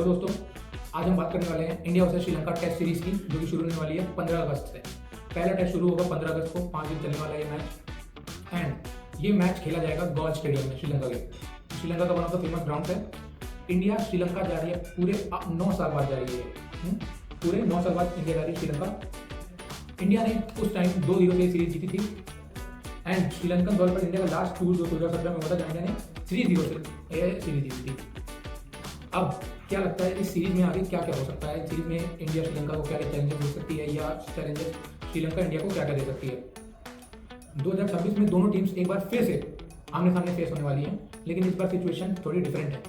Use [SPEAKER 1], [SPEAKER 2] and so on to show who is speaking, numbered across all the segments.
[SPEAKER 1] दोस्तों, आज हम बात करने वाले हैं India versus Sri Lanka test series की, जो कि शुरू होने वाली है 15 अगस्त से। पहला टेस्ट शुरू होगा 15 अगस्त को, 5 दिन चलने वाला है ये मैच। एंड ये मैच खेला जाएगा गॉल स्टेडियम में, श्रीलंका का one of the famous ground है। इंडिया श्रीलंका जा रही है, पूरे 9 साल बाद जा रही है। पूरे 9 साल बाद इंडिया जा रही है श्रीलंका। इंडिया ने उस टाइम 2-0 से सीरीज जीती थी। एंड श्रीलंकन दौर पर इंडिया का लास्ट टूर जो 2017 में हुआ था, जहाँ इंडिया ने 3-0 से सीरीज जीती थी। अब क्या लगता है इस सीरीज में आगे क्या क्या हो सकता है? इस सीरीज में इंडिया श्रीलंका को क्या क्या चैलेंजेस दे सकती है, या चैलेंजेस श्रीलंका इंडिया को क्या क्या दे सकती है? 2026 में दोनों टीम्स एक बार फिर से आमने सामने फेस होने वाली हैं, लेकिन इस बार सिचुएशन थोड़ी डिफरेंट है।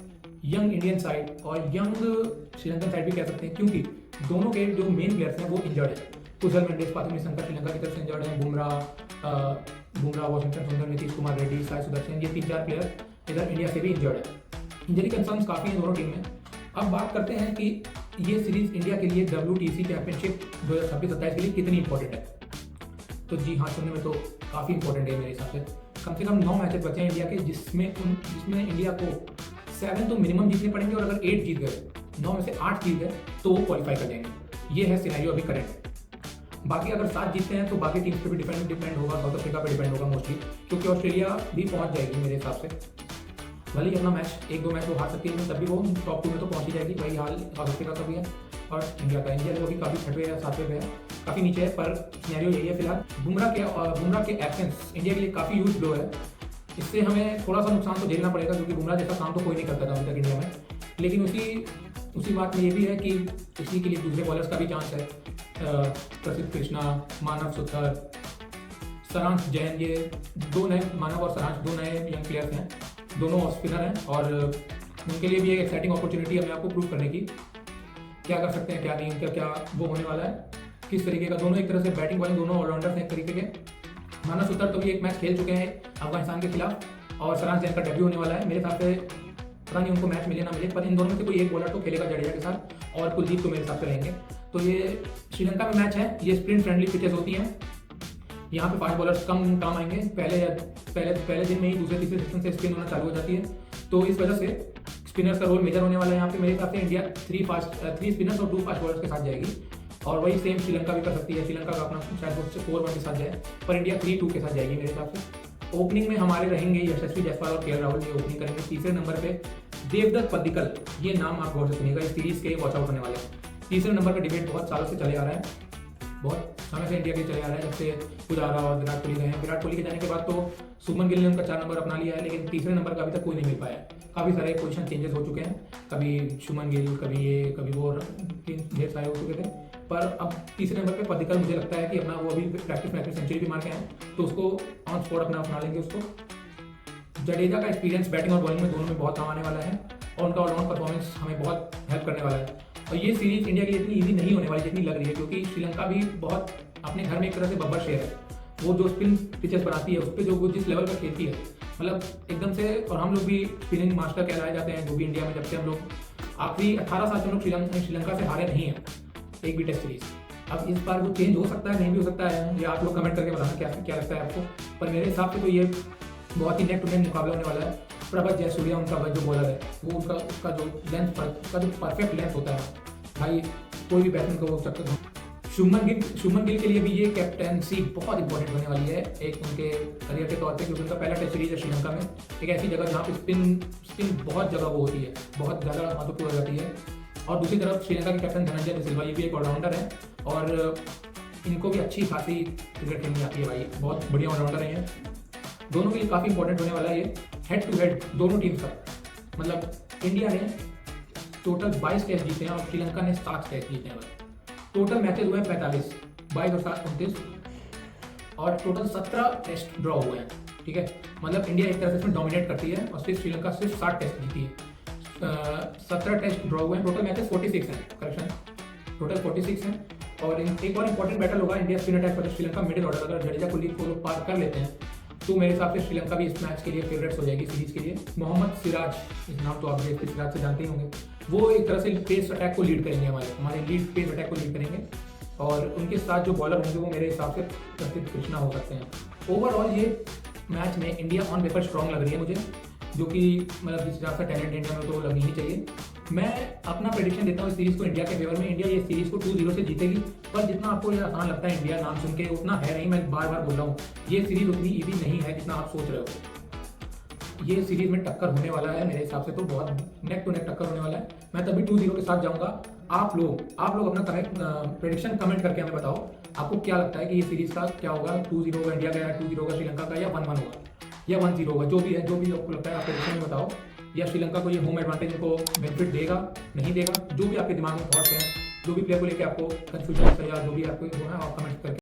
[SPEAKER 1] यंग इंडियन साइड और यंग श्रीलंकन साइड भी कह सकते हैं, क्योंकि दोनों के जो मेन प्लेयर्स हैं वो इंजर्ड है। कुशल मेंडिस, पाथिमी संकट श्रीलंका की तरफ से इंजर्ड है। बुमराह, वॉशिंगटन सुंदर, नीतीश कुमार रेड्डी, साई सुदर्शन, ये 3-4 प्लेयर इधर इंडिया से भी इंजर्ड है। इंजरी कंसर्न्स काफ़ी हैं दोनों टीम में। अब बात करते हैं कि ये सीरीज इंडिया के लिए WTC चैंपियनशिप 2026-27 के लिए कितनी इंपॉर्टेंट है। तो जी हाँ, सुनने में तो काफ़ी इंपॉर्टेंट है मेरे हिसाब से। कम 9 मैचेस बचे हैं इंडिया के, जिसमें इंडिया को 7 तो मिनिमम जीतने पड़ेंगे, और अगर 8 जीत गए, 9 में से 8 जीत गए, तो वो क्वालिफाई कर जाएंगे। ये है सिनेरियो अभी करेंट। बाकी अगर 7 जीतते हैं तो बाकी टीम्स पे भी डिपेंड होगा, साउथ अफ्रीका पे डिपेंड होगा मोस्टली, क्योंकि ऑस्ट्रेलिया भी पहुंच जाएगी मेरे हिसाब से। भले ही अपना मैच 1-2 मैच वो हार सकती है, तब भी वो टॉप 2 में तो पहुंच ही जाएगी। वही हाल साउथ अफ्रीका का भी है और इंडिया जो भी काफ़ी 6वें या 7वें पे है, काफ़ी नीचे है, पर सिनेरियो यही है फिलहाल। बुमराह के एब्सेंस इंडिया के लिए काफ़ी ह्यूज ब्लो है। इससे हमें थोड़ा सा नुकसान तो झेलना पड़ेगा, क्योंकि बुमराह जैसा काम तो कोई नहीं करता था अभी तक इंडिया में। लेकिन उसी बात में ये भी है कि इसी के लिए दूसरे बॉलर्स का भी चांस है। प्रसिद्ध कृष्णा, मानव सुथर, सारांश जैन, ये 2 नए, मानव और सारांश 2 नए यंग प्लेयर्स हैं, दोनों ऑफ स्पिनर हैं, और उनके लिए भी एक एक्साइटिंग अपॉर्चुनिटी है अपने आप को प्रूव करने की, क्या कर सकते हैं क्या नहीं, उनका क्या वो होने वाला है, किस तरीके का। दोनों एक तरह से बैटिंग बॉलिंग दोनों ऑलराउंडर्स हैं एक तरीके के। मानव सुथर तो भी एक मैच खेल चुके हैं अफगानिस्तान के खिलाफ, और सारांश जैन का डेब्यू होने वाला है। मेरे हिसाब से पता नहीं उनको मैच मिले ना मिले, पर इन दोनों में से कोई एक बॉलर तो खेलेगा जडेजा के साथ, और कुलदीप तो मेरे हिसाब से रहेंगे। तो ये श्रीलंका में मैच है, ये स्प्रिंट फ्रेंडली पिचेस होती हैं, यहाँ पे 5 बॉलर्स कम काम आएंगे। पहले दिन में ही दूसरे तीसरे सेक्शन से स्पिन होना चालू हो जाती है, तो इस वजह से स्पिनर्स का रोल मेजर होने वाला है यहाँ पे। मेरे हिसाब से इंडिया 3 स्पिनर्स और 2 फास्ट बॉलर्स के साथ जाएगी, और वही सेम श्रीलंका भी कर सकती है। श्रीलंका का अपना शायद 4-1 के साथ जाए, पर इंडिया 3-2 के साथ जाएगी मेरे हिसाब से। ओपनिंग में हमारे रहेंगे यशस्वी जायसवाल और KL राहुल, ये ओपनिंग करेंगे। तीसरे नंबर पे देवदत्त पद्दिक्कल, ये नाम आप गौर से सुनिएगा, इस सीरीज के वॉच आउट होने वाले हैं। तीसरे नंबर का डिबेट बहुत सालों से चले आ रहा है, बहुत समय से इंडिया के चले आ रहा है, जब से पुजारा और विराट कोहली गए हैं। विराट कोहली के जाने के बाद तो शुभमन गिल ने उनका 4 नंबर अपना लिया है, लेकिन तीसरे नंबर का अभी तक कोई नहीं मिल पाया है। काफ़ी सारे पोजीशन चेंजेस हो चुके हैं, कभी शुभमन गिल, कभी वो ढेर सारे हो चुके थे, पर अब तीसरे नंबर पे पद्दिक्कल मुझे लगता है कि अपना वो अभी प्रैक्टिस मैच में सेंचुरी भी मार के हैं, तो उसको ऑन स्पॉट अपना लेंगे उसको। जडेजा का एक्सपीरियंस बैटिंग और बॉलिंग में दोनों में बहुत काम आने वाला है, और उनका ऑलराउंड परफॉर्मेंस हमें बहुत हेल्प करने वाला है। और ये सीरीज इंडिया के लिए इतनी ईजी नहीं होने वाली जितनी लग रही है, क्योंकि श्रीलंका भी बहुत अपने घर में एक तरह से बब्बर शेर है। वो जो स्पिन पिचेस बनाती है, उस पर जो वो जिस लेवल पर खेलती है, मतलब एकदम से। और हम लोग भी स्पिनिंग मास्टर कहलाए जाते हैं, जो भी इंडिया में, जब से हम लोग आखिरी 18 साल से हम लोग श्रीलंका से हारे नहीं हैं एक भी टेस्ट सीरीज। अब इस बार वो चेंज हो सकता है, नहीं भी हो सकता है, या आप लोग कमेंट करके बताना क्या लगता है आपको। पर मेरे हिसाब से तो ये बहुत ही नेक टू नेक मुकाबला होने वाला है। प्रभात जयसूर्या उनका जो बॉलर है, वो उसका जो लेंथ का जो परफेक्ट लेंथ होता है भाई, कोई भी बैट्समैन को वो सकता है। शुभमन गिल के लिए भी ये कैप्टनसी बहुत इंपॉर्टेंट होने वाली है एक उनके करियर के तौर पे, क्योंकि उनका पहला टेस्ट सीरीज है श्रीलंका में, एक ऐसी जगह जहाँ पे स्पिन बहुत जगह वो होती है, बहुत ज़्यादा महत्वपूर्ण हो जाती है। और दूसरी तरफ श्रीलंका के कैप्टन धनंजय डी सिल्वा, ये भी एक ऑलराउंडर है, और इनको भी अच्छी खासी क्रिकेट खेलनी आती है भाई, बहुत बढ़िया ऑलराउंडर है। दोनों के लिए काफ़ी इंपॉर्टेंट होने वाला है ये, हेड टू हेड दोनों टीम्स का। मतलब इंडिया ने टोटल 22 टेस्ट जीते हैं और श्रीलंका ने 7 टेस्ट जीते हैं। टोटल मैचेस हुए हैं 45, 22 और 7 29, और टोटल 17 टेस्ट ड्रॉ हुए हैं। ठीक है, मतलब इंडिया एक तरह से इसमें डोमिनेट करती है, और सिर्फ श्रीलंका सिर्फ 60 टेस्ट जीती है। 17 टेस्ट ड्रॉ हुए हैं, टोटल मैचेस 46 हैं, करेक्शन, टोटल 46 हैं। और एक और इंपॉर्टेंट बैटल होगा इंडिया स्पिन अटैक पर श्रीलंका मिडिल ऑर्डर, अगर जडेजा कुलदीप को लोग पार कर लेते हैं, तो मेरे हिसाब से श्रीलंका भी इस मैच के लिए फेवरेट्स हो जाएगी सीरीज के लिए। मोहम्मद सिराज, इस नाम तो आप सिराज से जानते ही होंगे, वो एक तरह से पेस अटैक को लीड करेंगे, हमारे लीड पेस अटैक को लीड करेंगे, और उनके साथ जो बॉलर होंगे वो मेरे हिसाब से प्रसिद्ध कृष्णा हो सकते हैं। ओवरऑल ये मैच में इंडिया ऑन पेपर स्ट्रॉन्ग लग रही है मुझे, जो कि मतलब जिस हिसाब से टैलेंट इंडिया में तो लगनी ही चाहिए। मैं अपना प्रेडिक्शन देता हूँ इस सीरीज को इंडिया के फेवर में। इंडिया ये सीरीज को 2-0 से जीतेगी। पर जितना आपको ये आसान लगता है इंडिया नाम सुन के, उतना है नहीं। मैं बार बार बोल रहा हूँ, ये सीरीज उतनी ईजी नहीं है जितना आप सोच रहे हो। ये सीरीज में टक्कर होने वाला है, मेरे हिसाब से तो बहुत नेक टू नेक टक्कर होने वाला है। मैं तभी 2-0 के साथ जाऊंगा। आप लोग अपना करेक्ट प्रेडिक्शन कमेंट करके हमें बताओ, आपको क्या लगता है कि ये सीरीज का क्या होगा? 2-0 होगा इंडिया का, या 2-0 होगा श्रीलंका का, या 1-1 होगा, या 1-0 होगा? जो भी है, जो भी आपको लगता है आप प्रेडिक्शन में बताओ। या श्रीलंका को ये होम एडवांटेज इनको बेनिफिट देगा, नहीं देगा? जो भी आपके दिमाग में थॉट्स हैं, जो भी प्लेयर को लेकर आपको कंफ्यूजन है या जो भी आपको वो है, आप कमेंट करके